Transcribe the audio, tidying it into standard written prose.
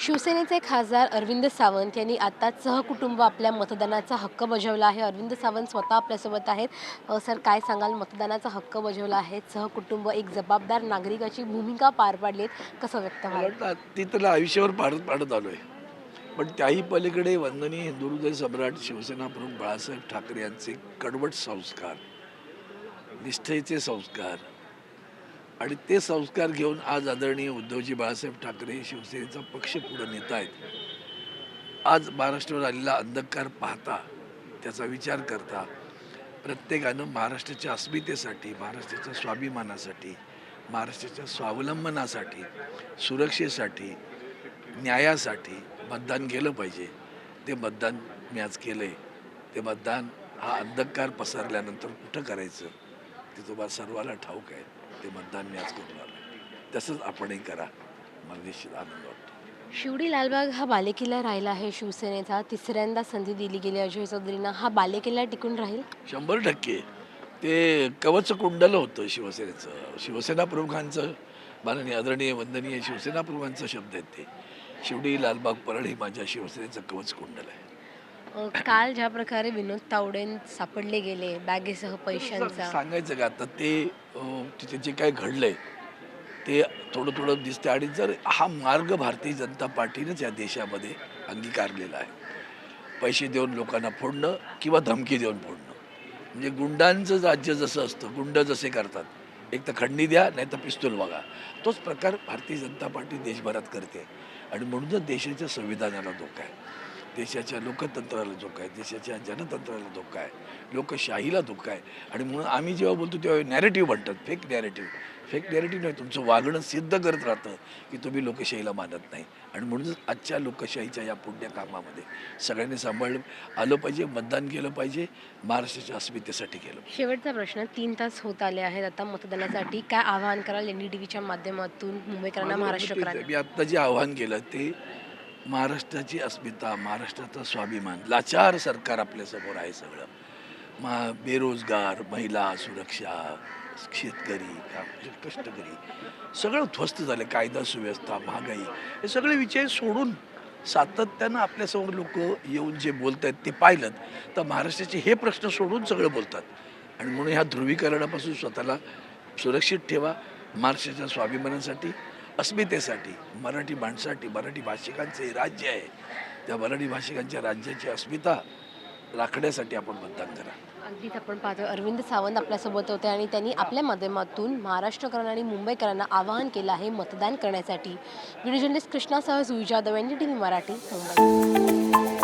शिवसेनेचे खासदार अरविंद सावंत यांनी आता सहकुटुंब आपल्या मतदानाचा हक्क बजावला आहे। अरविंद सावंत स्वतः आपल्यासोबत आहेत। सर, काय सांगाल? मतदानाचा हक्क बजावला आहे, सहकुटुंब एक जबाबदार नागरिकाची भूमिका पार पाडली, कसं व्यक्त मला व्हाल? वाटतं ती तर आयुष्यावर पाडत पाडत आलोय. पण त्याही पलीकडे वंदनीय हिंदू हृदय सम्राट शिवसेना प्रमुख बाळासाहेब ठाकरे यांचे कडवट संस्कार, निष्ठेचे संस्कार आणि ते संस्कार घेऊन आज आदरणीय उद्धवजी बाळासाहेब ठाकरे शिवसेनेचा पक्ष पुढे नेत आहेत. आज महाराष्ट्रावर आलेला अंधकार पाहता, त्याचा विचार करता प्रत्येकानं महाराष्ट्राच्या अस्मितेसाठी, महाराष्ट्राच्या स्वाभिमानासाठी, महाराष्ट्राच्या स्वावलंबनासाठी, सुरक्षेसाठी, न्यायासाठी मतदान केलं पाहिजे. ते मतदान मी आज केलं आहे. ते मतदान हा अंधकार पसरल्यानंतर कुठं करायचं ते तुम्हाला सर्वाला ठाऊक आहे. ते मतदान मी आज करून आलो. तसंच आपणही करा. मला निश्चित आनंद वाटतो. शिवडी लालबाग हा बालेकिल्ला राहिला आहे शिवसेनेचा। तिसऱ्यांदा संधी दिली गेली अजय चौधरींना। हा बालेकिल्ला टिकून राहील? 100% ते कवच कुंडल होतं शिवसेनेचं. शिवसेना प्रमुखांचं, माननीय आदरणीय वंदनीय शिवसेना प्रमुखांचा शब्द आहेत ते. शिवडी लालबाग परळ ही माझ्या शिवसेनेचं कवच कुंडल आहे. काल ज्या प्रकारे विनोद तावडे सापडले गेले बॅगेसह पैशांचा, सांगायचं का आता ते तिथे जे काय घडलंय ते थोडं थोडं दिसतं. आणि जर हा मार्ग भारतीय जनता पार्टीनेच या देशामध्ये अंगीकारलेला आहे, पैसे देऊन लोकांना फोडणं किंवा धमकी देऊन फोडणं, म्हणजे गुंडांचं राज्य जसं असतं, गुंड जसे करतात, एक तर खंडणी द्या नाही तर पिस्तूल बघा, तोच प्रकार भारतीय जनता पार्टी देशभरात करते. आणि म्हणूनच देशाच्या संविधानाला धोका आहे, देशाच्या लोकतंत्राला धोका आहे, देशाच्या जनतंत्राला धोका आहे, लोकशाहीला धोका आहे. आणि म्हणून आम्ही जेव्हा बोलतो तेव्हा नॅरेटिव्ह म्हणतात, फेक नॅरेटिव्ह. फेक नॅरेटिव्ह नाही, तुमचं वागणं सिद्ध करत राहतं की तुम्ही लोकशाहीला मानत नाही. आणि म्हणूनच आजच्या लोकशाहीच्या या पुण्य कामामध्ये सगळ्यांनी सांभाळलं आलं पाहिजे, मतदान केलं पाहिजे, महाराष्ट्राच्या अस्मितेसाठी केलं पाहिजे. शेवटचा प्रश्न, 3 तास होत आले आहेत आता मतदानासाठी, काय आवाहन कराल NDTVच्या माध्यमातून मुंबईकरांना, माझं महाराष्ट्रकरांना? मी आत्ता जे आव्हान केलं ते महाराष्ट्राची अस्मिता, महाराष्ट्राचा स्वाभिमान, लाचार सरकार आपल्यासमोर आहे सगळं. बेरोजगार, महिला सुरक्षा, शेतकरी, कष्टकरी सगळं ध्वस्त झालं. कायदा सुव्यवस्था, महागाई, हे सगळे विषय सोडून सातत्यानं आपल्यासमोर लोक येऊन जे बोलत आहेत ते पाहिलं तर महाराष्ट्राचे हे प्रश्न सोडून सगळं बोलतात. आणि म्हणून ह्या ध्रुवीकरणापासून स्वतःला सुरक्षित ठेवा. महाराष्ट्राच्या स्वाभिमानासाठी, अस्मितेसाठी, मराठी माणसासाठी, मराठी भाषिकांचं हे राज्य आहे, त्या मराठी भाषिकांच्या राज्याची अस्मिता राखण्यासाठी आपण मतदान करा. अगदीच आपण पाहतो अरविंद सावंत आपल्यासोबत होते आणि त्यांनी आपल्या माध्यमातून महाराष्ट्रकरांना आणि मुंबईकरांना आवाहन केलं आहे मतदान करण्यासाठी. व्हिडिओ जर्नलिस्ट कृष्णासह सुविजा जाधव, NDTV मराठी, मुंबई.